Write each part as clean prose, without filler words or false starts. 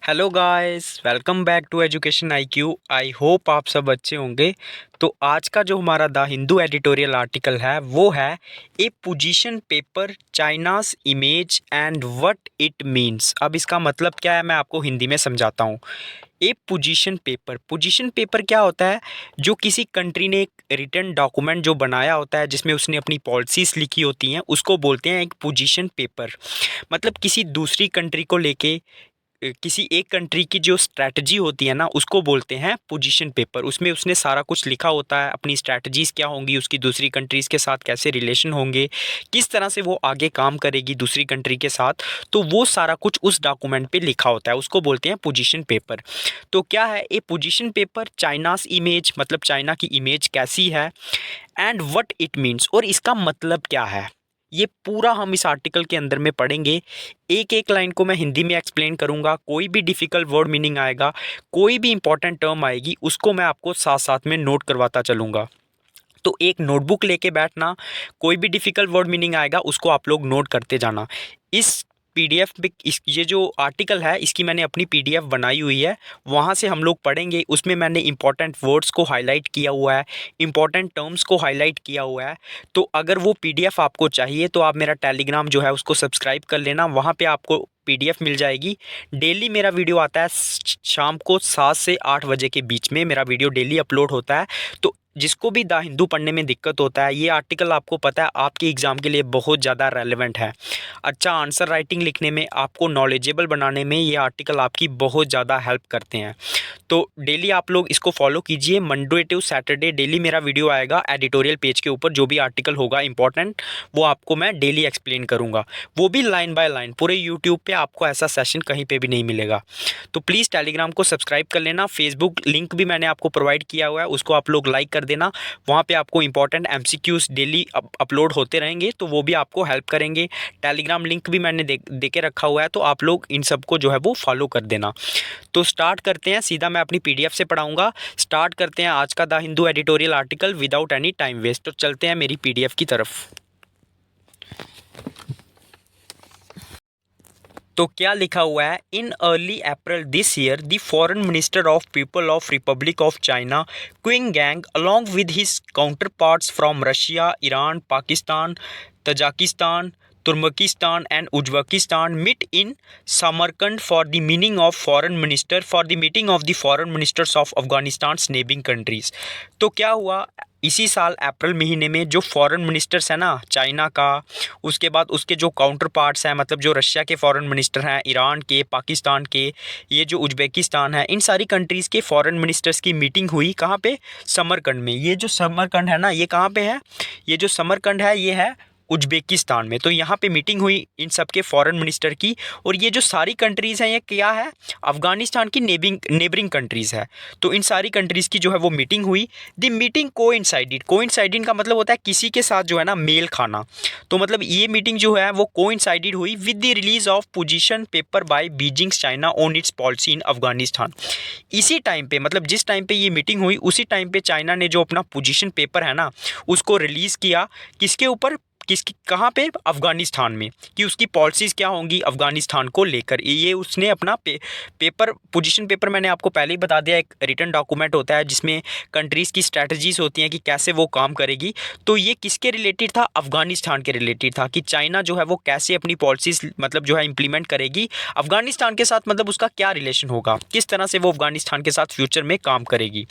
Hello guys, welcome back to Education IQ. I hope आप सब अच्छे होंगे। तो आज का जो हमारा द हिंदू एडिटोरियल आर्टिकल है वो है a position paper China's image and what it means. अब इसका मतलब क्या है मैं आपको हिंदी में समझाता हूँ। ए पोजीशन पेपर क्या होता है? जो किसी कंट्री ने एक रिटन डॉक्यूमेंट जो बनाया होता है जिसमें उसने अपनी पॉलिसीज लिखी होती हैं उसको बोलते हैं एक पोजीशन पेपर। मतलब किसी दूसरी कंट्री को लेके किसी एक कंट्री की जो स्ट्रैटेजी होती है ना उसको बोलते हैं पोजीशन पेपर। उसमें उसने सारा कुछ लिखा होता है, अपनी स्ट्रैटेजीज क्या होंगी, उसकी दूसरी कंट्रीज़ के साथ कैसे रिलेशन होंगे, किस तरह से वो आगे काम करेगी दूसरी कंट्री के साथ। तो वो सारा कुछ उस डॉक्यूमेंट पे लिखा होता है, उसको बोलते हैं पोजीशन पेपर। तो क्या है ये पोजीशन पेपर? चाइनास इमेज मतलब चाइना की इमेज कैसी है, एंड व्हाट इट मीन्स और इसका मतलब क्या है, ये पूरा हम इस आर्टिकल के अंदर में पढ़ेंगे। एक एक लाइन को मैं हिंदी में एक्सप्लेन करूंगा। कोई भी डिफ़िकल्ट वर्ड मीनिंग आएगा, कोई भी इंपॉर्टेंट टर्म आएगी, उसको मैं आपको साथ साथ में नोट करवाता चलूंगा। तो एक नोटबुक लेके बैठना, कोई भी डिफ़िकल्ट वर्ड मीनिंग आएगा उसको आप लोग नोट करते जाना। इस पीडीएफ में ये जो आर्टिकल है इसकी मैंने अपनी पीडीएफ बनाई हुई है, वहाँ से हम लोग पढ़ेंगे। उसमें मैंने इंपॉर्टेंट वर्ड्स को हाईलाइट किया हुआ है, इंपॉर्टेंट टर्म्स को हाईलाइट किया हुआ है। तो अगर वो पीडीएफ आपको चाहिए तो आप मेरा टेलीग्राम जो है उसको सब्सक्राइब कर लेना, वहाँ पे आपको पीडीएफ मिल जाएगी। डेली मेरा वीडियो आता है शाम को 7 से 8 बजे के बीच में मेरा वीडियो डेली अपलोड होता है। तो जिसको भी द हिंदू पढ़ने में दिक्कत होता है, ये आर्टिकल आपको पता है आपके एग्ज़ाम के लिए बहुत ज़्यादा रेलेवेंट है। अच्छा आंसर राइटिंग लिखने में, आपको नॉलेजेबल बनाने में ये आर्टिकल आपकी बहुत ज़्यादा हेल्प करते हैं। तो डेली आप लोग इसको फॉलो कीजिए। मंडे टू सैटरडे डेली मेरा वीडियो आएगा एडिटोरियल पेज के ऊपर। जो भी आर्टिकल होगा इंपॉर्टेंट वो आपको मैं डेली एक्सप्लेन करूँगा, वो भी लाइन बाय लाइन। पूरे यूट्यूब पे आपको ऐसा सेशन कहीं पे भी नहीं मिलेगा। तो प्लीज़ टेलीग्राम को सब्सक्राइब कर लेना। फेसबुक लिंक भी मैंने आपको प्रोवाइड किया हुआ है, उसको आप लोग लाइक कर देना। वहाँ पे आपको इंपॉर्टेंट एमसीक्यूज़ डेली अपलोड होते रहेंगे, तो वो भी आपको हेल्प करेंगे। टेलीग्राम लिंक भी मैंने दे के रखा हुआ है, तो आप लोग इन सबको जो है वो फॉलो कर देना। तो स्टार्ट करते हैं, सीधा मैं अपनी पीडीएफ से पढ़ाऊंगा। स्टार्ट करते हैं आज का the Hindu editorial article without any time waste. तो चलते हैं मेरी पीडीएफ की तरफ। तो क्या लिखा हुआ है? In early April this year the foreign minister of people of republic of China Qin Gang along with his counterparts from Russia, Iran, Pakistan, Tajikistan, Turkmenistan and Uzbekistan meet in Samarkand for the meeting of foreign ministers of Afghanistan neighbouring countries. तो क्या हुआ, इसी साल अप्रैल महीने में जो foreign ministers है ना चाइना का, उसके बाद उसके जो काउंटर पार्ट्स हैं मतलब जो रशिया के फॉरेन मिनिस्टर हैं, ईरान के, पाकिस्तान के, ये जो उज्बेकिस्तान है, इन सारी कंट्रीज़ के फॉरेन मिनिस्टर्स की मीटिंग हुई। कहाँ पे? समरकंड में। ये जो समरकंड है ना ये कहाँ पे है? ये जो समरकंड है ये है उज्बेकिस्तान में। तो यहाँ पे मीटिंग हुई इन सब के फॉरेन मिनिस्टर की। और ये जो सारी कंट्रीज़ हैं ये क्या है? अफगानिस्तान की नेबरिंग कंट्रीज़ है। तो इन सारी कंट्रीज़ की जो है वो मीटिंग हुई। द मीटिंग कोइंसाइडेड का मतलब होता है किसी के साथ जो है ना मेल खाना। तो मतलब ये मीटिंग जो है वो कोइंसाइडेड हुई with the release of position paper by Beijing China on its policy in Afghanistan. इसी टाइम पे मतलब जिस टाइम पे ये मीटिंग हुई उसी टाइम पे चाइना ने जो अपना पोजीशन पेपर है ना उसको रिलीज़ किया। किसके ऊपर? किसकी, कहाँ पे? अफगानिस्तान में, कि उसकी पॉलिसीज़ क्या होंगी अफगानिस्तान को लेकर। ये उसने अपना पेपर पोजीशन पेपर मैंने आपको पहले ही बता दिया, एक रिटन डॉक्यूमेंट होता है जिसमें कंट्रीज़ की स्ट्रैटेजीज होती हैं कि कैसे वो काम करेगी। तो ये किसके रिलेटेड था? अफगानिस्तान के रिलेटेड था कि चाइना जो है वो कैसे अपनी पॉलिसीज़ मतलब जो है इम्प्लीमेंट करेगी अफगानिस्तान के साथ, मतलब उसका क्या रिलेशन होगा, किस तरह से वो अफगानिस्तान के साथ फ्यूचर में काम करेगी।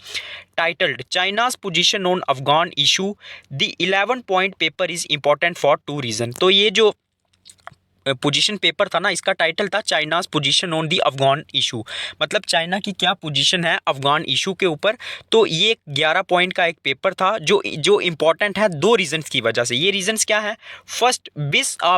Titled China's position on Afghan issue, the 11 point paper is important for 2 reason. तो ये जो पोजीशन पेपर था ना इसका टाइटल था China's position on the Afghan issue, मतलब चाइना की क्या पोजीशन है अफगान इशू के ऊपर। तो ये 11 पॉइंट का एक पेपर था जो जो इंपॉर्टेंट है 2 रीजंस की वजह से। ये रीजंस क्या है? फर्स्ट, विस आ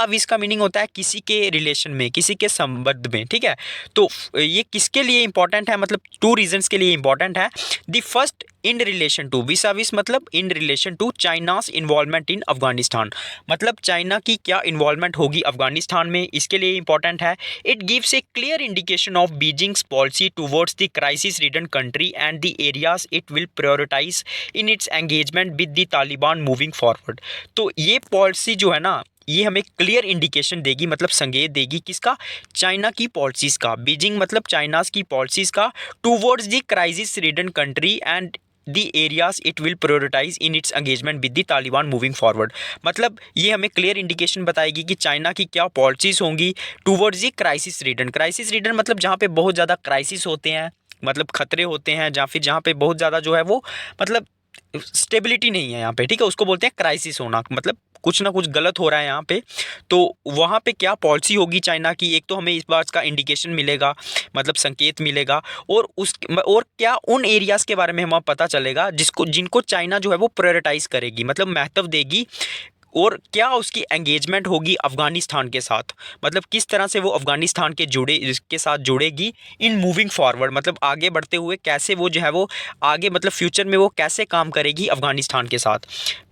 विस का मीनिंग होता है किसी के रिलेशन में, किसी के संबंध में, ठीक है। तो ये किसके लिए इंपॉर्टेंट है? मतलब 2 रीजंस के लिए इंपॉर्टेंट है। The first, in relation to, विस मतलब in relation to China's involvement in Afghanistan, मतलब चाइना की क्या इन्वॉल्वमेंट होगी अफगानिस्तान में, इसके लिए इंपॉर्टेंट है। It gives a clear indication of Beijing's policy towards the crisis ridden country and the areas it will prioritise in its engagement with the Taliban moving forward. तो ये पॉलिसी जो है ना ये हमें क्लियर इंडिकेशन देगी, मतलब संकेत देगी किसका, चाइना की पॉलिसीज़ का, बीजिंग मतलब चाइनाज़ की पॉलिसीज़ का towards the crisis ridden country and the areas it will prioritise in its engagement with the Taliban moving forward. मतलब ये हमें क्लियर इंडिकेशन बताएगी कि चाइना की क्या पॉलिसीज़ होंगी towards the crisis region. Crisis region मतलब जहाँ पे बहुत ज़्यादा क्राइसिस होते हैं, मतलब खतरे होते हैं, जहाँ फिर जहाँ पे बहुत ज़्यादा जो है वो मतलब स्टेबिलिटी नहीं है यहाँ पे, ठीक है, उसको बोलते हैं क्राइसिस होना, मतलब कुछ ना कुछ गलत हो रहा है यहाँ पे। तो वहाँ पे क्या पॉलिसी होगी चाइना की, एक तो हमें इस बात का इंडिकेशन मिलेगा, मतलब संकेत मिलेगा, और क्या उन एरियाज़ के बारे में हमें पता चलेगा जिनको चाइना जो है वो प्रायोरिटाइज करेगी, मतलब महत्व देगी, और क्या उसकी एंगेजमेंट होगी अफ़गानिस्तान के साथ, मतलब किस तरह से वो अफ़गानिस्तान के साथ जुड़ेगी इन मूविंग फॉरवर्ड, मतलब आगे बढ़ते हुए कैसे वो जो है वो आगे मतलब फ्यूचर में वो कैसे काम करेगी अफ़गानिस्तान के साथ।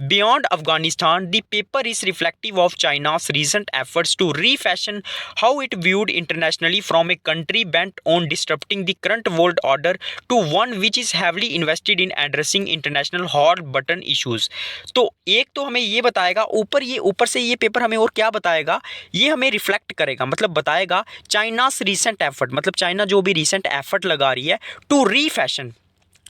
Beyond Afghanistan the paper is reflective of चाइना's recent efforts to refashion how it viewed internationally from a country bent on disrupting the current world order to one which is heavily invested in addressing international hot button issues। तो एक तो हमें ये बताएगा ऊपर से ये paper हमें और क्या बताएगा, ये हमें रिफ्लेक्ट करेगा, मतलब बताएगा चाइनास रीसेंट एफर्ट, मतलब चाइना जो भी रीसेंट एफर्ट लगा रही है टू रीफैशन,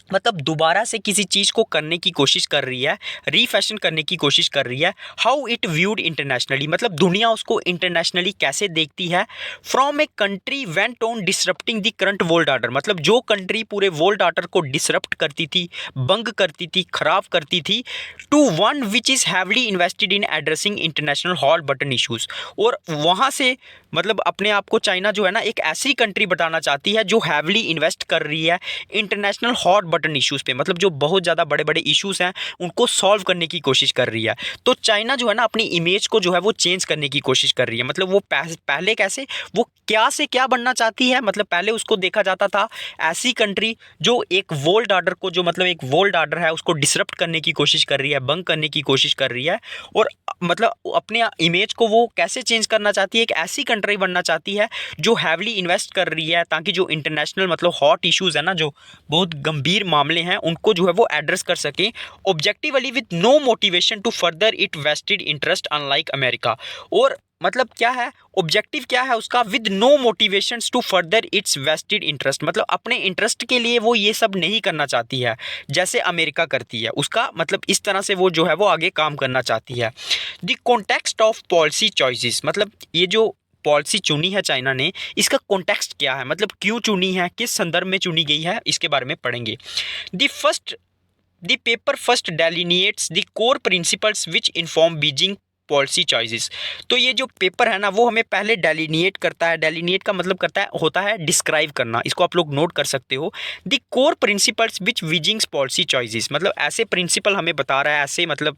मतलब दोबारा से किसी चीज़ को करने की कोशिश कर रही है, रीफैशन करने की कोशिश कर रही है। हाउ इट व्यूड इंटरनेशनली, मतलब दुनिया उसको इंटरनेशनली कैसे देखती है। From a country went on disrupting the current world order, मतलब जो कंट्री पूरे वर्ल्ड ऑर्डर को डिसरप्ट करती थी, भंग करती थी, खराब करती थी, to one which is heavily invested in addressing international hot button issues, और वहाँ से मतलब अपने आप को चाइना जो है ना एक ऐसी कंट्री बताना चाहती है जो हैवली इन्वेस्ट कर रही है इंटरनेशनल हॉट बटन इश्यूज़ पे, मतलब जो बहुत ज़्यादा बड़े बड़े इश्यूज़ हैं उनको सॉल्व करने की कोशिश कर रही है। तो चाइना जो है ना अपनी इमेज को जो है वो चेंज करने की कोशिश कर रही है, मतलब वो पहले कैसे वो क्या से क्या बनना चाहती है, मतलब पहले उसको देखा जाता था ऐसी कंट्री जो एक वर्ल्ड ऑर्डर को जो मतलब एक वर्ल्ड ऑर्डर है उसको डिसरप्ट करने की कोशिश कर रही है, भंग करने की कोशिश कर रही है, और मतलब अपने इमेज को वो कैसे चेंज करना चाहती है, एक ऐसी कंट्री बनना चाहती है जो हैवली इन्वेस्ट कर रही है ताकि जो इंटरनेशनल मतलब हॉट इश्यूज़ है ना, जो बहुत गंभीर मामले हैं उनको जो है वो एड्रेस कर सकें objectively with no motivation to further it vested interest unlike America. और मतलब क्या है ऑब्जेक्टिव, क्या है उसका, with no motivations to further its vested interest, मतलब अपने इंटरेस्ट के लिए वो ये सब नहीं करना चाहती है जैसे अमेरिका करती है, उसका मतलब इस तरह से वो जो है वो आगे काम करना चाहती है। The context of policy choices, मतलब ये जो पॉलिसी चुनी है चाइना ने, इसका कॉन्टेक्स्ट क्या है, मतलब क्यों चुनी है, किस संदर्भ में चुनी गई है, इसके बारे में पढ़ेंगे। The paper first delineates the core principles which inform Beijing policy choices. तो ये जो पेपर है ना वो हमें पहले डेलिनिएट करता है, डेलिनिएट का मतलब करता है होता है डिस्क्राइब करना, इसको आप लोग नोट कर सकते हो। The core principles which Beijing's policy choices, मतलब ऐसे प्रिंसिपल हमें बता रहा है, ऐसे मतलब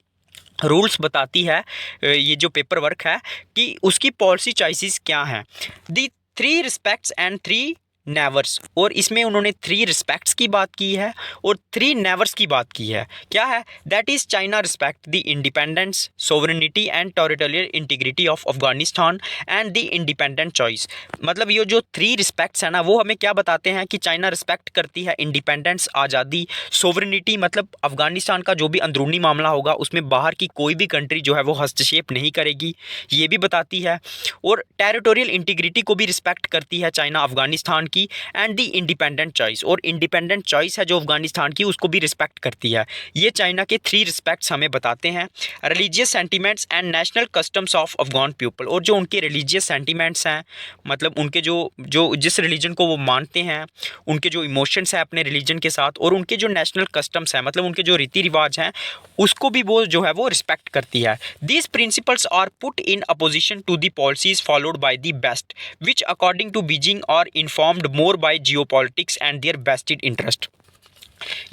रूल्स बताती है ये जो पेपर वर्क है कि उसकी पॉलिसी चॉइसेस क्या हैं। दी थ्री रिस्पेक्ट्स एंड थ्री नेवर्स, और इसमें उन्होंने थ्री रिस्पेक्ट्स की बात की है और थ्री नेवर्स की बात की है। क्या है, that is China respect the independence, sovereignty and territorial integrity of Afghanistan and the independent choice. मतलब ये जो थ्री रिस्पेक्ट्स है ना वो हमें क्या बताते हैं कि चाइना रिस्पेक्ट करती है इंडिपेंडेंस, आज़ादी, सोवरेनिटी, मतलब अफगानिस्तान का जो भी अंदरूनी मामला होगा उसमें बाहर की कोई भी कंट्री जो है वो हस्तक्षेप नहीं करेगी, ये भी बताती है, और टेरिटोरियल इंटीग्रिटी को भी रिस्पेक्ट करती है चाइना अफगानिस्तान की, एंड द इंडिपेंडेंट चॉइस, और इंडिपेंडेंट चॉइस है जो अफगानिस्तान की उसको भी रिस्पेक्ट करती है। ये चाइना के थ्री रिस्पेक्ट्स हमें बताते हैं। Religious sentiments and national customs of Afghan people, और जो उनके रिलीजियस सेंटिमेंट्स हैं, मतलब उनके जो जो जिस रिलीजन को वो मानते हैं, उनके जो इमोशंस हैं अपने रिलीजन के साथ, और उनके जो नेशनल कस्टम्स हैं, मतलब उनके जो रीति रिवाज हैं, उसको भी वो जो है वो रिस्पेक्ट करती है। These principles are put in opposition to the policies followed by the West which according to Beijing are informed more by geopolitics and their vested interest.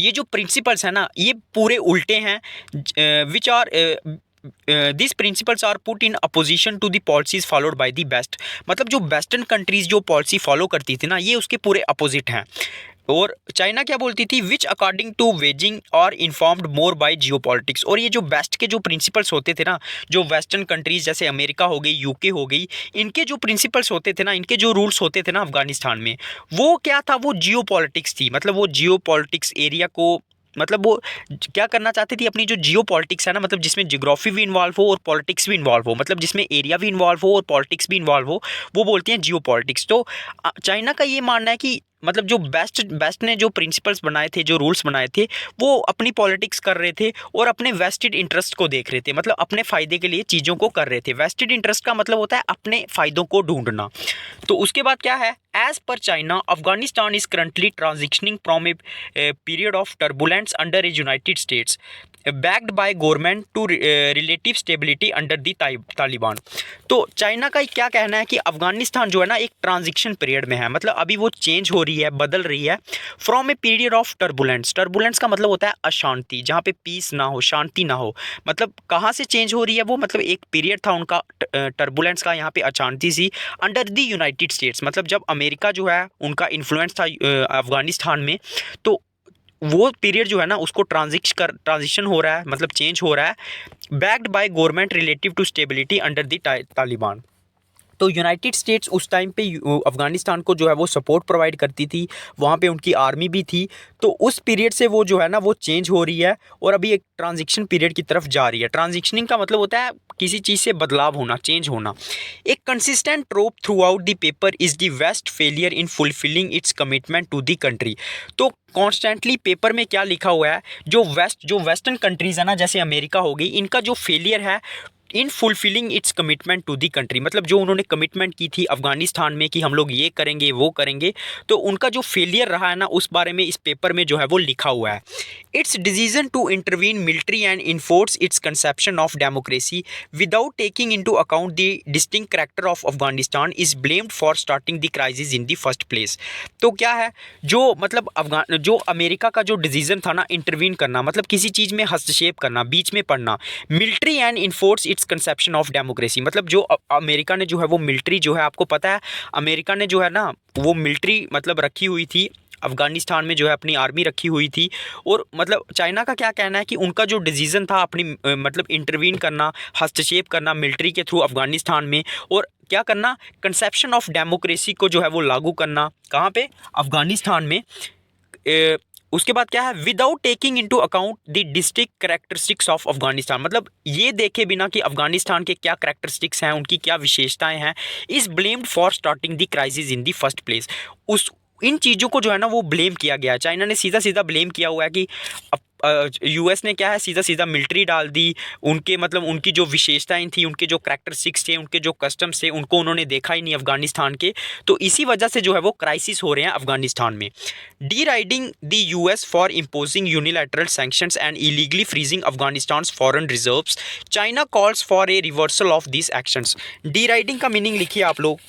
ये जो प्रिंसिपल्स हैं ना ये पूरे उल्टे हैं, which are this principles are put in opposition to the policies followed by the West, मतलब जो वेस्टर्न कंट्रीज जो पॉलिसी फॉलो करती थी ना ये उसके पूरे अपोजिट हैं। और चाइना क्या बोलती थी, विच अकॉर्डिंग टू वेजिंग और इन्फॉर्म्ड मोर बाय जियोपॉलिटिक्स, और ये जो वेस्ट के जो प्रिंसिपल्स होते थे ना, जो वेस्टर्न कंट्रीज जैसे अमेरिका हो गई, यूके हो गई, इनके जो प्रिंसिपल्स होते थे ना, इनके जो रूल्स होते थे ना अफगानिस्तान में, वो क्या था, वो जियोपॉलिटिक्स थी, मतलब वो जियोपॉलिटिक्स एरिया को मतलब वो क्या करना चाहती थी, अपनी जो जियो पॉलिटिक्स है ना, मतलब जिसमें जियोग्राफी भी इन्वॉल्व हो और पॉलिटिक्स भी इन्वॉल्व हो, मतलब जिसमें एरिया भी इन्वॉल्व हो और पॉलिटिक्स भी इन्वॉल्व हो, वो बोलती हैं जियो पॉलिटिक्स। तो चाइना का ये मानना है कि मतलब जो वेस्ट ने जो प्रिंसिपल्स बनाए थे, जो रूल्स बनाए थे, वो अपनी पॉलिटिक्स कर रहे थे और अपने वेस्टेड इंटरेस्ट को देख रहे थे, मतलब अपने फ़ायदे के लिए चीज़ों को कर रहे थे। वेस्टेड इंटरेस्ट का मतलब होता है अपने फ़ायदों को ढूंढना। तो उसके बाद क्या है, एज पर China Afghanistan is currently transitioning from a period of turbulence under a United States backed by government to relative stability under the Taliban. तो चाइना का क्या कहना है कि अफगानिस्तान जो है ना एक ट्रांजिशन पीरियड में है, मतलब अभी वो चेंज हो रही है, बदल रही है from a period of turbulence. Turbulence का मतलब होता है अशांति, जहाँ पे पीस ना हो, शांति ना हो। मतलब कहाँ से चेंज हो रही है वो, मतलब एक पीरियड था उनका टर्बुलेंस का, यहाँ पे अशांति सी अंडर द यूनाइटेड स्टेट्स, मतलब जब अमेरिका जो है उनका इन्फ्लुएंस था अफगानिस्तान में, तो वो पीरियड जो है ना उसको ट्रांजिशन हो रहा है, मतलब चेंज हो रहा है backed by government relative to stability under the Taliban. तो यूनाइटेड स्टेट्स उस टाइम पे अफ़गानिस्तान को जो है वो सपोर्ट प्रोवाइड करती थी, वहाँ पे उनकी आर्मी भी थी। तो उस पीरियड से वो जो है ना वो चेंज हो रही है और अभी एक ट्रांजिशन पीरियड की तरफ जा रही है। ट्रांजिशनिंग का मतलब होता है किसी चीज़ से बदलाव होना, चेंज होना। एक consistent trope throughout the paper is the West failure in fulfilling its commitment to the country. तो कॉन्स्टेंटली पेपर में क्या लिखा हुआ है, जो वेस्टर्न कंट्रीज़ है ना, जैसे अमेरिका हो गई, इनका जो फेलियर है in fulfilling its commitment to the country, मतलब जो उन्होंने कमिटमेंट की थी अफगानिस्तान में कि हम लोग ये करेंगे वो करेंगे, तो उनका जो फेलियर रहा है ना उस बारे में इस पेपर में जो है वो लिखा हुआ है। Its decision to intervene military and enforce its conception of democracy without taking into account the distinct character of Afghanistan is blamed for starting the crisis in the first place. तो क्या है, जो मतलब जो अमेरिका का जो डिसीजन था ना इंटरवीन करना, मतलब किसी चीज़ में हस्तक्षेप करना, बीच में पड़ना, military and enforce its conception of democracy, मतलब जो अमेरिका ने जो है वो मिलिट्री जो है, आपको पता है अमेरिका ने जो है ना वो मिलिट्री मतलब रखी हुई थी अफगानिस्तान में, जो है अपनी आर्मी रखी हुई थी। और मतलब चाइना का क्या कहना है कि उनका जो डिसीजन था अपनी मतलब इंटरवीन करना, हस्तक्षेप करना मिलिट्री के थ्रू अफगानिस्तान में, और क्या करना, कंसेप्शन ऑफ डेमोक्रेसी को जो है वो लागू करना, कहाँ पे, अफगानिस्तान में। उसके बाद क्या है, without taking into account the district characteristics of Afghanistan, मतलब ये देखे बिना कि अफगानिस्तान के क्या कैरेक्टरिस्टिक्स हैं, उनकी क्या विशेषताएं हैं, is blamed for starting the crisis in the first place. उस इन चीज़ों को जो है ना वो ब्लेम किया गया है, चाइना ने सीधा सीधा ब्लेम किया हुआ है कि यूएस ने क्या है सीधा सीधा मिलिट्री डाल दी, उनके मतलब उनकी जो विशेषताएं थी, उनके जो कैरेक्टरिस्टिक्स थे, उनके जो कस्टम्स थे, उनको उन्होंने देखा ही नहीं अफगानिस्तान के। तो इसी वजह से जो है वो क्राइसिस हो रहे हैं अफगानिस्तान में। D riding the US for imposing unilateral sanctions and illegally freezing Afghanistan foreign reserves, China calls for a reversal of this actions. D riding का मीनिंग लिखिए आप लोग,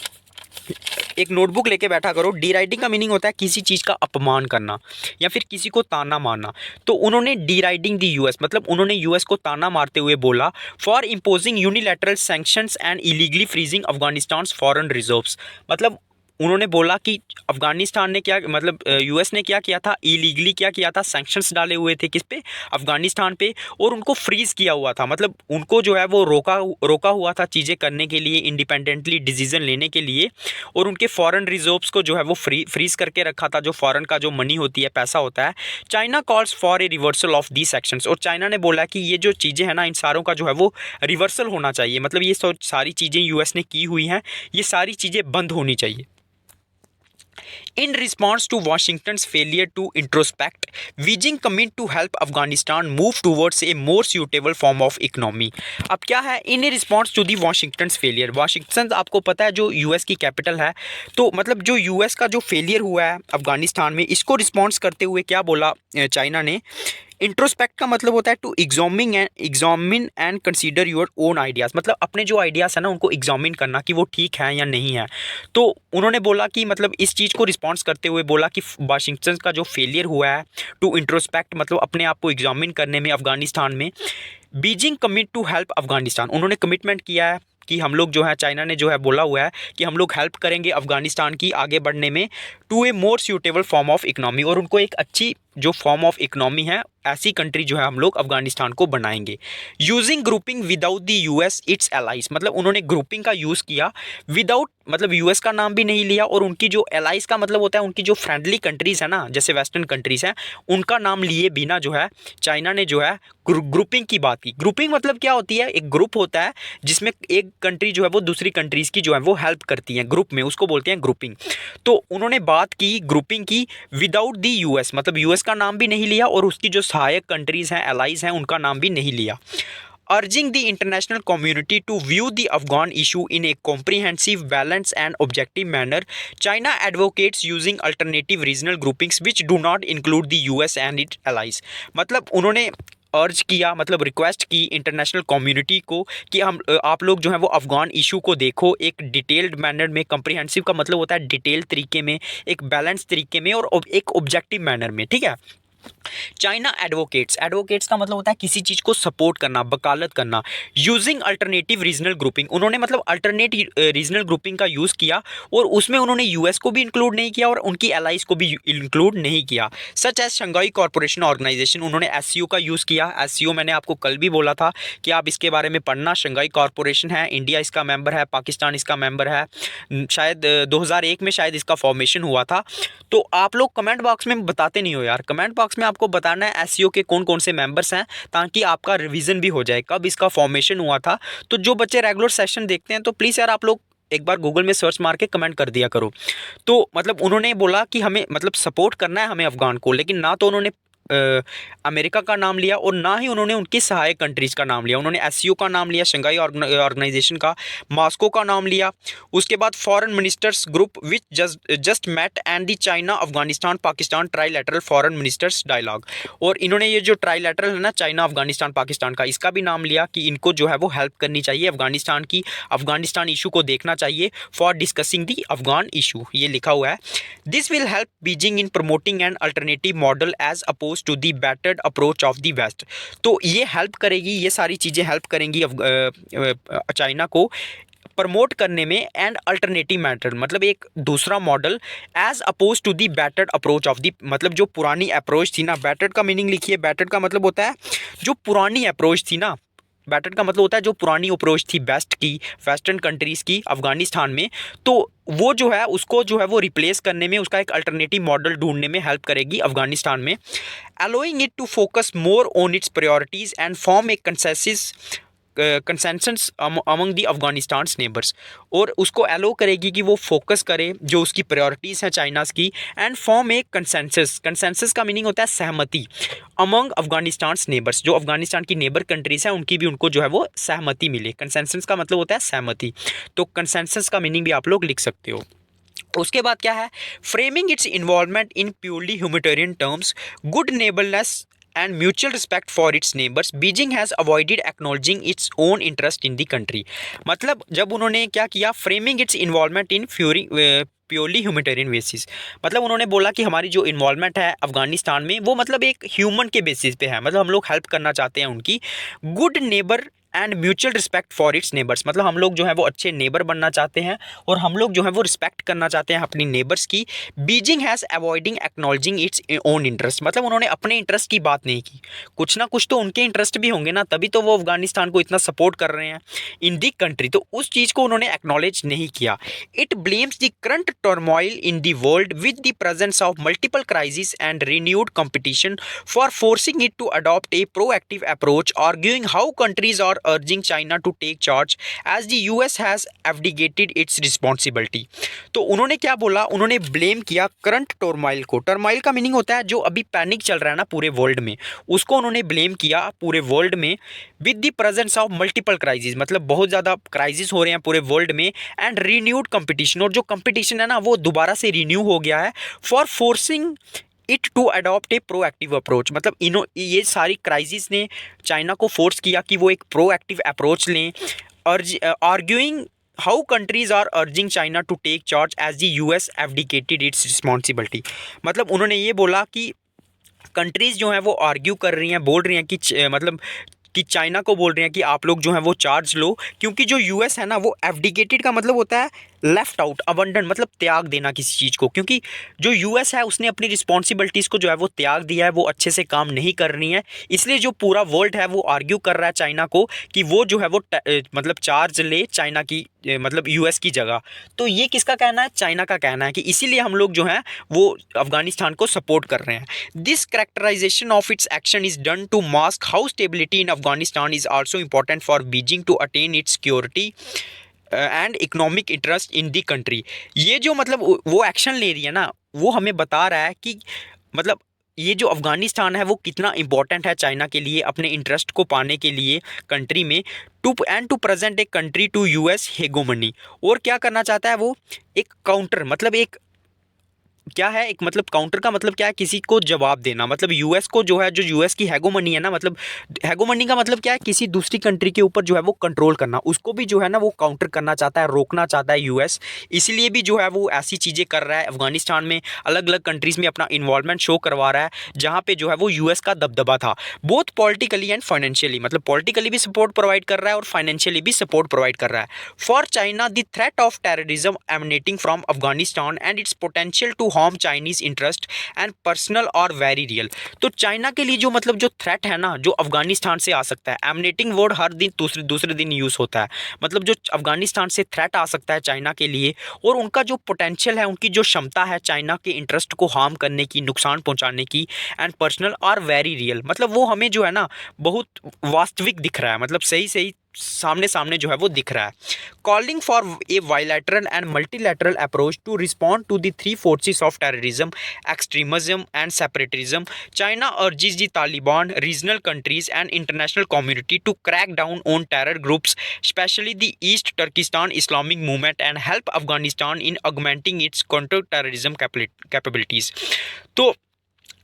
एक नोटबुक लेके बैठा करो। डी राइडिंग का मीनिंग होता है किसी चीज़ का अपमान करना या फिर किसी को ताना मारना। तो उन्होंने डी राइडिंग दी यूएस, मतलब उन्होंने यूएस को ताना मारते हुए बोला for imposing unilateral sanctions and illegally freezing Afghanistan foreign reserves, मतलब उन्होंने बोला कि अफगानिस्तान ने क्या, मतलब यूएस ने क्या किया था, इलीगली क्या किया था, सैंक्शंस डाले हुए थे किस पे, अफगानिस्तान पे, और उनको फ्रीज़ किया हुआ था, मतलब उनको जो है वो रोका हुआ था चीज़ें करने के लिए, इंडिपेंडेंटली डिसीजन लेने के लिए, और उनके फॉरेन रिजर्व्स को जो है वो फ्रीज करके रखा था, जो फॉरेन का जो मनी होती है, पैसा होता है। China calls for a reversal of the sections, और चाइना ने बोला कि ये जो चीज़ें हैं ना इन सारों का जो है वो रिवर्सल होना चाहिए, मतलब ये सारी चीज़ें यूएस ने की हुई हैं, ये सारी चीज़ें बंद होनी चाहिए। In response to Washington's failure to introspect, Beijing commit to help Afghanistan move towards a more suitable form of economy. अब क्या है, in response to the Washington's failure, Washington आपको पता है जो यूएस की कैपिटल है, तो मतलब जो यूएस का जो फेलियर हुआ है अफगानिस्तान में, इसको रिस्पॉन्स करते हुए क्या बोला चाइना ने, इंट्रोस्पेक्ट का मतलब होता है to examine and consider your own ideas, मतलब अपने जो आइडियाज़ है ना उनको एग्जामिन करना कि वो ठीक है या नहीं है। तो उन्होंने बोला कि मतलब इस चीज़ को रिस्पॉन्स करते हुए बोला कि वाशिंगटन का जो फेलियर हुआ है टू इंट्रोस्पेक्ट, मतलब अपने आप को एग्जामिन करने में अफगानिस्तान में, Beijing commit to help Afghanistan, उन्होंने कमिटमेंट किया है कि हम लोग जो है, चाइना ने जो है बोला हुआ है कि हम लोग हेल्प करेंगे अफगानिस्तान की आगे बढ़ने में to a more suitable form of economy, और उनको एक अच्छी जो फॉर्म ऑफ इकनॉमी है ऐसी कंट्री जो है हम लोग अफगानिस्तान को बनाएंगे। Using grouping without the US it's allies, मतलब उन्होंने ग्रुपिंग का यूज़ किया विदाउट, मतलब यूएस का नाम भी नहीं लिया, और उनकी जो एलाइज का मतलब होता है उनकी जो फ्रेंडली कंट्रीज़ है ना, जैसे वेस्टर्न कंट्रीज़ हैं, उनका नाम लिए बिना जो है चाइना ने जो है ग्रुपिंग की बात की। ग्रुपिंग मतलब क्या होती है, एक ग्रुप होता है जिसमें एक कंट्री जो है वो दूसरी कंट्रीज़ की जो है वो हेल्प करती है ग्रुप में, उसको बोलते हैं ग्रुपिंग। तो उन्होंने बात की ग्रुपिंग की विदाउट दी यूएस, मतलब यूएस का नाम भी नहीं लिया और उसकी जो सहायक कंट्रीज़ हैं, एलाइज हैं, उनका नाम भी नहीं लिया। Urging the international community to view the Afghan issue in a comprehensive, balanced, and objective manner, China advocates using alternative regional groupings which do not include the US and its allies. मतलब उन्होंने अर्ज किया, मतलब request की international community को कि हम आप लोग जो है वो अफ़गान इशू को देखो एक डिटेल्ड मैनर में। कम्प्रिहेंसिव का मतलब होता है डिटेल तरीके में, एक बैलेंस तरीके में और एक ऑब्जेक्टिव मैनर में, ठीक है। चाइना एडवोकेट्स, एडवोकेट्स का मतलब होता है किसी चीज़ को सपोर्ट करना, वकालत करना। यूजिंग अल्टरनेटिव रीजनल ग्रुपिंग, उन्होंने मतलब अल्टरनेट रीजनल ग्रुपिंग का यूज़ किया और उसमें उन्होंने यूएस को भी इंक्लूड नहीं किया और उनकी एलाइज को भी इंक्लूड नहीं किया। Such as Shanghai corporation organisation, उन्होंने एससीओ का यूज़ किया। एससीओ मैंने आपको कल भी बोला था कि आप इसके बारे में पढ़ना। शंघाई कॉरपोरेशन है, इंडिया इसका मेंबर है, पाकिस्तान इसका मेंबर है, शायद 2001 में शायद इसका फॉर्मेशन हुआ था। तो आप लोग कमेंट बॉक्स में बताते नहीं हो यार, कमेंट बॉक्स में आपको बताना है एससीओ के कौन कौन से मेंबर्स हैं, ताकि आपका रिवीजन भी हो जाए कब इसका फॉर्मेशन हुआ था। तो जो बच्चे रेगुलर सेशन देखते हैं तो प्लीज़ यार आप लोग एक बार गूगल में सर्च मार के कमेंट कर दिया करो। तो मतलब उन्होंने बोला कि हमें मतलब सपोर्ट करना है हमें अफ़गान को, लेकिन ना तो उन्होंने अमेरिका का नाम लिया और ना ही उन्होंने उनकी सहायक कंट्रीज़ का नाम लिया। उन्होंने एससीओ का नाम लिया, शंघाई ऑर्गेनाइजेशन का, मॉस्को का नाम लिया। उसके बाद foreign ministers group which just met and the China Afghanistan Pakistan trilateral foreign ministers dialogue. और इन्होंने ये जो ट्राईलैटरल है ना, चाइना अफगानिस्तान पाकिस्तान का, इसका भी नाम लिया कि इनको जो है वो हेल्प करनी चाहिए अफगानिस्तान की, अफगानिस्तान इशू को देखना चाहिए for discussing the Afghan issue, ये लिखा हुआ है। This will help Beijing in promoting an alternative model as oppose to the battered approach of the West. तो ये हेल्प करेगी, ये सारी चीज़ें हेल्प करेंगी चाइना को प्रमोट करने में एंड अल्टरनेटिव मैटर, मतलब एक दूसरा model as oppose to the battered approach of the, मतलब जो पुरानी अप्रोच थी ना, बैटर्ड का मीनिंग लिखिए, बैटर्ड का मतलब होता है जो पुरानी अप्रोच थी ना, बैटर्ड का मतलब होता है जो पुरानी अप्रोच थी वेस्ट की, वेस्टर्न कंट्रीज़ की अफगानिस्तान में, तो वो जो है उसको जो है वो रिप्लेस करने में, उसका एक अल्टरनेटिव मॉडल ढूंढने में हेल्प करेगी अफगानिस्तान में। Allowing it to focus more on its priorities and form a consensus among the Afghanistan neighbours, और उसको अलो करेगी कि वो फोकस करे जो उसकी प्रायोरिटीज़ हैं चाइनाज़ की, and form a consensus, consensus का मीनिंग होता है सहमति, अमंग अफगानिस्तान नेबर्स, जो अफगानिस्तान की नेबर कंट्रीज़ हैं उनकी भी उनको जो है वो सहमति मिले। कंसेंसस का मतलब होता है सहमति, तो कंसेंसस का मीनिंग भी आप लोग लिख सकते हो। उसके बाद क्या है, framing its involvement in purely humanitarian terms, good neighbourness and mutual respect for its neighbors, Beijing has avoided acknowledging its own interest in the country। मतलब जब उन्होंने क्या किया, framing its involvement in purely humanitarian basis, मतलब उन्होंने बोला कि हमारी जो इन्वॉल्वमेंट है अफगानिस्तान में वो मतलब एक ह्यूमन के बेसिस पे है, मतलब हम लोग हेल्प करना चाहते हैं उनकी। Good neighbour and mutual respect for its neighbours, मतलब हम लोग जो है वो अच्छे नेबर बनना चाहते हैं और हम लोग जो है वो रिस्पेक्ट करना चाहते हैं अपनी नेबर्स की। Beijing has avoiding acknowledging its own interest, मतलब उन्होंने अपने इंटरेस्ट की बात नहीं की, कुछ ना कुछ तो उनके इंटरेस्ट भी होंगे ना, तभी तो वो अफगानिस्तान को इतना सपोर्ट कर रहे हैं इन दी कंट्री, तो उस चीज़ को उन्होंने एक्नॉलेज नहीं किया। It blames the current turmoil in the world with the presence of multiple crisis and renewed competition for forcing it to adopt a proactive approach, arguing how countries are urging China to take charge as the US has abdicated its responsibility। तो उन्होंने क्या बोला, उन्होंने blame किया current turmoil को, turmoil का meaning होता है जो अभी पैनिक चल रहा है ना पूरे वर्ल्ड में, उसको उन्होंने ब्लेम किया पूरे वर्ल्ड में, with the presence of multiple crisis, मतलब बहुत ज़्यादा क्राइसिस हो रहे हैं पूरे वर्ल्ड में, एंड रिन्यूड कंपटीशन, और जो कंपटीशन है ना वो दोबारा से रिन्यू हो गया है, for forcing it to adopt a proactive approach, मतलब ये सारी क्राइसिस ने चाइना को फोर्स किया कि वो एक प्रोएक्टिव अप्रोच लें, arguing how countries are urging China to take charge as the US abdicated its responsibility, मतलब उन्होंने ये बोला कि कंट्रीज़ जो हैं वो आर्ग्यू कर रही हैं, बोल रही हैं कि मतलब कि चाइना को बोल रहे हैं कि आप लोग जो हैं वो चार्ज लो, क्योंकि जो यूएस है ना वो एब्डिकेटेड का मतलब होता है लेफ्ट आउट, अबंडन मतलब त्याग देना किसी चीज़ को, क्योंकि जो यूएस है उसने अपनी रिस्पॉन्सिबिलिटीज़ को जो है वो त्याग दिया है, वो अच्छे से काम नहीं कर रही है। इसलिए जो पूरा वर्ल्ड है वो आर्ग्यू कर रहा है चाइना को कि वो जो है वो मतलब चार्ज ले चाइना की मतलब यूएस की जगह। तो ये किसका कहना है? चाइना का कहना है कि इसीलिए हम लोग जो है वो अफगानिस्तान को सपोर्ट कर रहे हैं। This characterisation of its action is done to mask how stability in Afghanistan is also important for Beijing to attain its security and economic interest in the country. ये जो मतलब वो एक्शन ले रही है ना, वो हमें बता रहा है कि मतलब ये जो अफगानिस्तान है वो कितना इंपॉर्टेंट है चाइना के लिए, अपने इंटरेस्ट को पाने के लिए कंट्री में, to present a country to US hegemony. और क्या करना चाहता है वो? एक काउंटर, मतलब एक क्या है, एक मतलब काउंटर का मतलब क्या है? किसी को जवाब देना, मतलब यूएस को जो है, जो यूएस की हैगोमनी है ना, मतलब हैगोमनी का मतलब क्या है? किसी दूसरी कंट्री के ऊपर जो है वो कंट्रोल करना, उसको भी जो है ना वो काउंटर करना चाहता है, रोकना चाहता है यूएस। इसलिए भी जो है वो ऐसी चीज़ें कर रहा है अफगानिस्तान में, अलग अलग कंट्रीज़ में अपना इन्वॉल्वमेंट शो करवा रहा है, जहाँ पे जो है वो यूएस का दबदबा था, बोथ पॉलिटिकली एंड फाइनेंशियली, मतलब पॉलिटिकली भी सपोर्ट प्रोवाइड कर रहा है और फाइनेंशियली भी सपोर्ट प्रोवाइड कर रहा है। For China the threat of terrorism emanating from Afghanistan and its potential to harm Chinese interest and personnel are very real. तो चाइना के लिए जो मतलब जो थ्रेट है ना, जो अफगानिस्तान से आ सकता है, एमनेटिंग वर्ड हर दिन दूसरे दूसरे दिन यूज़ होता है, मतलब जो अफगानिस्तान से थ्रेट आ सकता है चाइना के लिए, और उनका जो पोटेंशियल है, उनकी जो क्षमता है चाइना के इंटरेस्ट को हार्म करने की, नुकसान पहुंचाने की, and personnel are very real, मतलब वो हमें जो है ना बहुत वास्तविक दिख रहा है, मतलब सही सही सामने सामने जो है वो दिख रहा है। Calling for a bilateral and multilateral approach to respond to the three forces of terrorism, extremism and separatism, China urges the Taliban, regional countries and international community to crack down on terror groups, specially the East Turkistan Islamic movement, and help Afghanistan in augmenting its counter terrorism capabilities. तो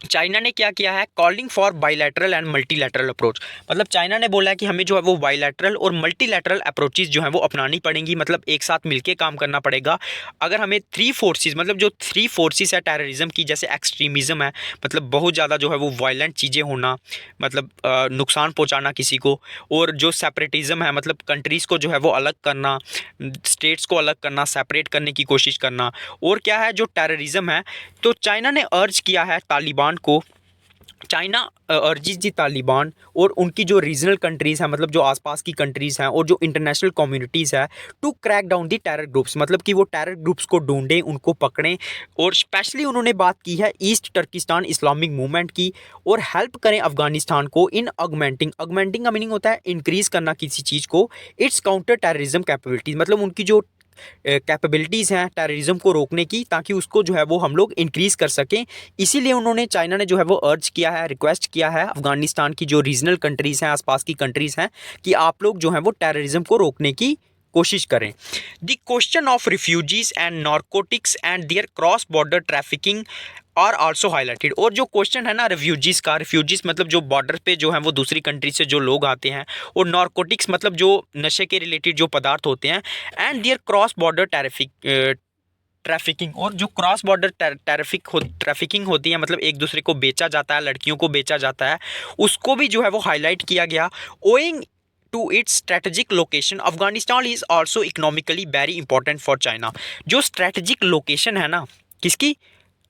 China ने क्या किया है? Calling for bilateral and multilateral approach, मतलब China ने बोला है कि हमें जो है वो बायलैटरल और मल्टीलैटरल अप्रोचेस जो है वो अपनानी पड़ेंगी, मतलब एक साथ मिलके काम करना पड़ेगा। अगर हमें थ्री फोर्सेस, मतलब जो थ्री फोर्सेस है टेररिज्म की, जैसे एक्सट्रीमिज्म है, मतलब बहुत ज़्यादा जो है वो वायलेंट चीज़ें होना, मतलब नुकसान पहुँचाना किसी को, और जो सेपरेटिज्म है, मतलब कंट्रीज़ को जो है वो अलग करना, स्टेट्स को अलग करना, सेपरेट करने की कोशिश करना, और क्या है जो टेररिज्म है। तो चाइना ने अर्ज किया है तालिबान को, चाइना अर्जिज दी तालिबान और उनकी जो रीजनल कंट्रीज़ हैं, मतलब जो आसपास की कंट्रीज़ हैं और जो इंटरनेशनल कम्युनिटीज़ है, to crack down the terror groups, मतलब कि वो टेरर ग्रुप्स को ढूंढें, उनको पकड़ें, और स्पेशली उन्होंने बात की है ईस्ट टर्किस्तान इस्लामिक मूवमेंट की, और हेल्प करें अफगानिस्तान को इन ऑगमेंटिंग का मीनिंग होता है इंक्रीज़ करना किसी चीज़ को, इट्स काउंटर टेररिज्म कैपेबिलिटीज़, मतलब उनकी जो कैपेबिलिटीज़ हैं टेररिज्म को रोकने की, ताकि उसको जो है वो हम लोग इंक्रीज़ कर सकें। इसीलिए उन्होंने, चाइना ने जो है वो अर्ज किया है, रिक्वेस्ट किया है अफगानिस्तान की जो रीजनल कंट्रीज़ हैं, आसपास की कंट्रीज़ हैं, कि आप लोग जो है वो टेररिज्म को रोकने की कोशिश करें। The question of refugees and narcotics and their cross border trafficking are also highlighted. और जो क्वेश्चन है ना रिफ्यूजीज़ का, रिफ्यूजीज़ मतलब जो बॉर्डर पे जो है वो दूसरी कंट्री से जो लोग आते हैं, और नारकोटिक्स मतलब जो नशे के रिलेटेड जो पदार्थ होते हैं, and their cross border trafficking, और जो क्रॉस बॉर्डर ट्रैफिकिंग होती है, मतलब एक दूसरे को बेचा जाता है, लड़कियों को बेचा जाता है, उसको भी जो है वो हाईलाइट किया गया। Owing to its strategic location, Afghanistan is also economically very important for China. जो स्ट्रेटेजिक लोकेशन है ना किसकी?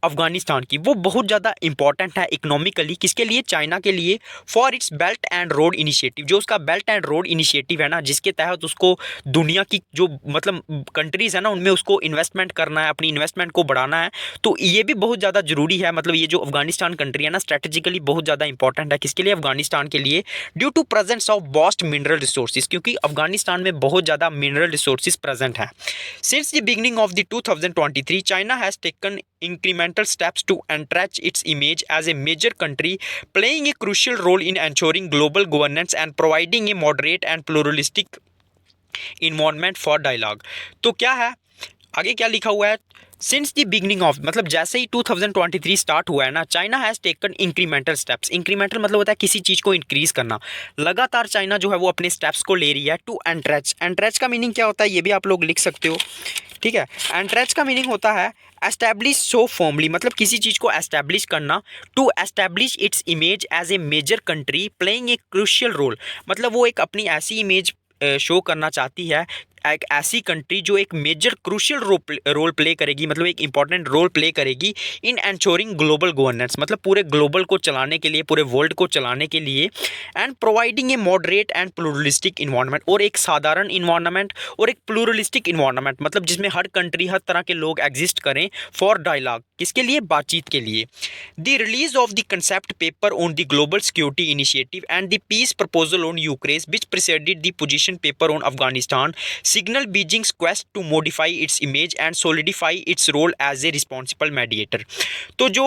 अफगानिस्तान की, वो बहुत ज़्यादा इंपॉर्टेंट है इकोनॉमिकली, किसके लिए? चाइना के लिए। For its belt and road initiative, जो उसका बेल्ट एंड रोड इनिशिएटिव है ना, जिसके तहत उसको दुनिया की जो मतलब कंट्रीज़ है ना उनमें उसको इन्वेस्टमेंट करना है, अपनी इन्वेस्टमेंट को बढ़ाना है। तो ये भी बहुत ज़्यादा ज़रूरी है, मतलब ये जो अफगानिस्तान कंट्री है ना स्ट्रेटेजिकली बहुत ज़्यादा इंपॉर्टेंट है, किसके लिए? अफगानिस्तान के लिए। Due to presence of vast mineral resources, क्योंकि अफगानिस्तान में बहुत ज़्यादा मिनरल रिसोर्सेज प्रेजेंट हैं। Since the beginning of the 2023 China has taken incremental steps to entrench its image as a major country, playing a crucial role in ensuring global governance and providing a moderate and pluralistic environment for dialogue। तो क्या है आगे, क्या लिखा हुआ है? Since the beginning of, मतलब जैसे ही 2023 स्टार्ट हुआ है ना, China has taken incremental steps. Incremental मतलब होता है किसी चीज़ को इंक्रीज़ करना। लगातार चाइना जो है वो अपने स्टेप्स को ले रही है टू एंट्रेच। एंट्रेच का मीनिंग क्या होता है ये भी आप लोग लिख सकते हो, ठीक है। एंट्रेच का मीनिंग होता है एस्टैब्लिश सो फॉर्मली, मतलब किसी चीज़ को एस्टैब्लिश करना। To establish its image as a major country playing a crucial role, मतलब वो एक अपनी ऐसी इमेज शो करना चाहती है एक ऐसी कंट्री जो एक मेजर क्रूशियल रोल प्ले करेगी, मतलब एक इंपॉर्टेंट रोल प्ले करेगी इन एंश्योरिंग ग्लोबल गवर्नेंस, मतलब पूरे ग्लोबल को चलाने के लिए, पूरे वर्ल्ड को चलाने के लिए, and providing A moderate and pluralistic environment, और एक साधारण इन्वायरमेंट और एक प्लूरलिस्टिक इन्वायरमेंट, मतलब जिसमें हर कंट्री, हर तरह के लोग एग्जिस्ट करें फॉर डायलॉग, किसके लिए, बातचीत के लिए। The release of the concept paper on the global security initiative and the peace proposal on Ukraine which preceded the position paper on Afghanistan signal Beijing's quest to modify its image and solidify its role as a responsible mediator। तो जो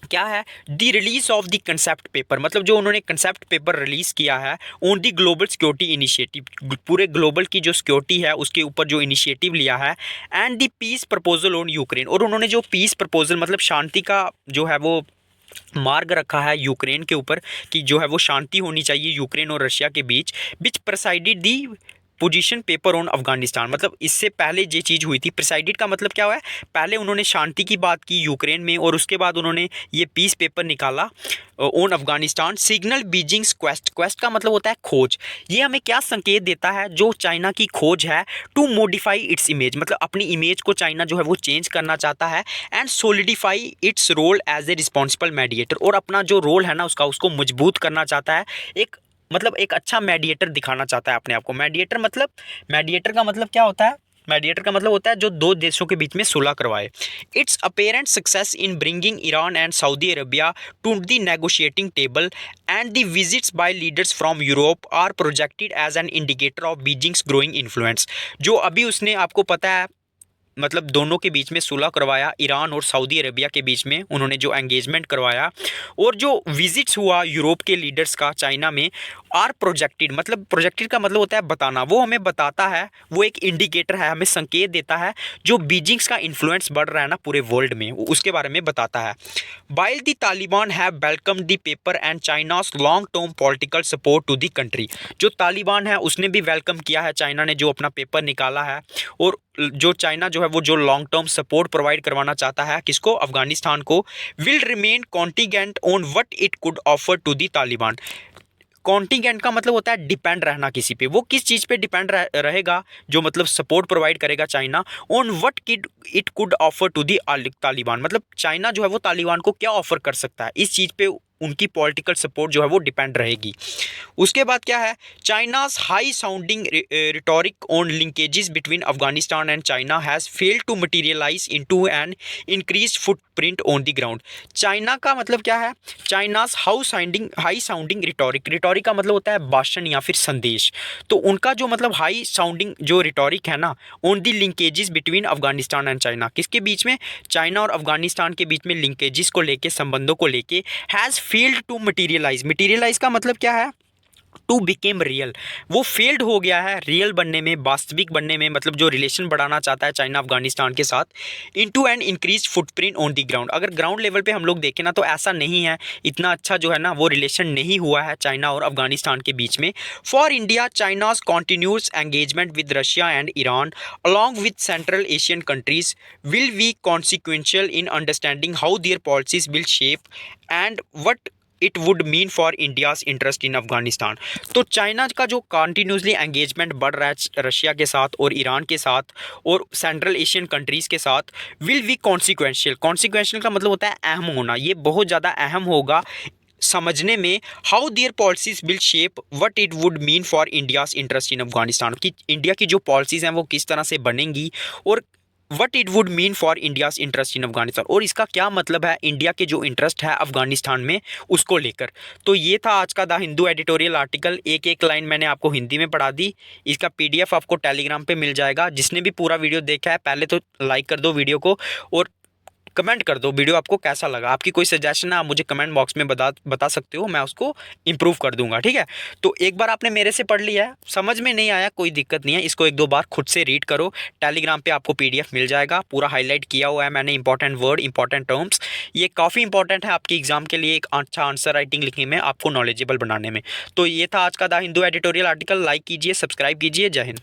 क्या है, the release of the concept paper, मतलब जो उन्होंने concept paper release किया है on the global security initiative, पूरे ग्लोबल की जो सिक्योरिटी है उसके ऊपर जो इनिशिएटिव लिया है, and the peace proposal on Ukraine, और उन्होंने जो पीस प्रपोजल मतलब शांति का जो है वो मार्ग रखा है यूक्रेन के ऊपर, कि जो है वो शांति होनी चाहिए यूक्रेन और रशिया के बीच, which preceded the position paper on Afghanistan, मतलब इससे पहले ये चीज़ हुई थी। प्रिसाइडेड का मतलब क्या हुआ है, पहले उन्होंने शांति की बात की यूक्रेन में, और उसके बाद उन्होंने ये पीस पेपर निकाला on Afghanistan. Signal Beijing's quest का मतलब होता है खोज। ये हमें क्या संकेत देता है, जो चाइना की खोज है टू मॉडिफाई इट्स इमेज, मतलब अपनी इमेज को चाइना जो है वो चेंज करना चाहता है, and solidify its role as a responsible mediator, और अपना जो रोल है ना उसका, उसको मजबूत करना चाहता है, एक मतलब एक अच्छा मीडिएटर दिखाना चाहता है अपने आप को। मीडिएटर का मतलब क्या होता है, मीडिएटर का मतलब होता है जो दो देशों के बीच में सुलह करवाए। Its apparent success in bringing Iran and Saudi Arabia to the negotiating table and the visits by leaders from Europe are projected as an indicator of Beijing's growing influence. जो अभी उसने, आपको पता है, मतलब दोनों के बीच में सुलह करवाया, ईरान और सऊदी अरेबिया के बीच में उन्होंने जो एंगेजमेंट करवाया, और जो विजिट्स हुआ यूरोप के लीडर्स का चाइना में, आर प्रोजेक्टेड, मतलब प्रोजेक्टेड का मतलब होता है बताना, वो हमें बताता है, वो एक इंडिकेटर है, हमें संकेत देता है जो बीजिंग्स का इन्फ्लुएंस बढ़ रहा है ना पूरे वर्ल्ड में, उसके बारे में बताता है। While the Taliban have welcome the paper and China's long term political support to the country, जो तालिबान है उसने भी वेलकम किया है चाइना ने जो अपना पेपर निकाला है, और जो चाइना जो है वो जो लॉन्ग टर्म सपोर्ट प्रोवाइड करवाना चाहता है किसको, अफगानिस्तान को, will remain contingent on what it could offer to the Taliban. Contingent का मतलब होता है डिपेंड रहना किसी पे, वो किस चीज़ पे डिपेंड रहेगा, जो मतलब सपोर्ट प्रोवाइड करेगा China, on what it could offer to the Taliban, मतलब चाइना जो है वो तालिबान को क्या ऑफर कर सकता है, इस चीज़ पे उनकी पॉलिटिकल सपोर्ट जो है वो डिपेंड रहेगी। उसके बाद क्या है, China's high sounding rhetoric on linkages between Afghanistan and China has failed to materialise into an increase footprint on the ground. China का मतलब क्या है, चाइनाज हाई साउंडिंग रिटोरिक का मतलब होता है भाषण या फिर संदेश, तो उनका जो मतलब हाई साउंडिंग जो रिटोरिक है ना, on the linkages between Afghanistan and China, किसके बीच में, चाइना और अफगानिस्तान के बीच में लिंकेजेस को लेके, संबंधों को लेके, हैज़ फेल्ड टू मटीरियलाइज का मतलब क्या है, टू बिकेम रियल, वो फेल्ड हो गया है रियल बनने में, वास्तविक बनने में, मतलब जो रिलेशन बढ़ाना चाहता है चाइना अफगानिस्तान के साथ, into an increase footprint on the ground. अगर ग्राउंड लेवल पे हम लोग देखें ना तो ऐसा नहीं है, इतना अच्छा जो है ना वो रिलेशन नहीं हुआ है चाइना और अफगानिस्तान के बीच में। For India China's continuous engagement with Russia and Iran along with central Asian countries will be consequential in understanding how there policies will shape and what it would mean for India's interest in Afghanistan. तो China का जो continuously engagement बढ़ रहा है Russia के साथ और Iran के साथ और सेंट्रल एशियन कंट्रीज़ के साथ, विल बी कॉन्सिक्वेंशियल का मतलब होता है अहम होना, ये बहुत ज़्यादा अहम होगा समझने में, how their policies will shape what it would mean for India's interest in Afghanistan, कि इंडिया की जो पॉलिसीज़ हैं वो किस तरह से बनेंगी, और what it would mean for India's interest in Afghanistan, और इसका क्या मतलब है इंडिया के जो इंटरेस्ट है अफगानिस्तान में उसको लेकर। तो ये था आज का द हिंदू एडिटोरियल आर्टिकल, एक एक लाइन मैंने आपको हिंदी में पढ़ा दी, इसका PDF आपको टेलीग्राम पे मिल जाएगा। जिसने भी पूरा वीडियो देखा है पहले तो लाइक कर दो वीडियो को, और कमेंट कर दो वीडियो आपको कैसा लगा। आपकी कोई सजेशन है आप मुझे कमेंट बॉक्स में बता सकते हो, मैं उसको इम्प्रूव कर दूंगा, ठीक है। तो एक बार आपने मेरे से पढ़ लिया है, समझ में नहीं आया कोई दिक्कत नहीं है, इसको एक दो बार खुद से रीड करो, टेलीग्राम पे आपको PDF मिल जाएगा, पूरा हाईलाइट किया हुआ है मैंने, इंपॉर्टेंट वर्ड इंपॉर्टेंट टर्म्स, ये काफ़ी इंपॉर्टेंट है आपकी एग्जाम के लिए, एक अच्छा आंसर राइटिंग लिखने में, आपको नॉलेजेबल बनाने में। तो ये था आज का the Hindu editorial article, like कीजिए, सब्सक्राइब कीजिए, जय हिंद।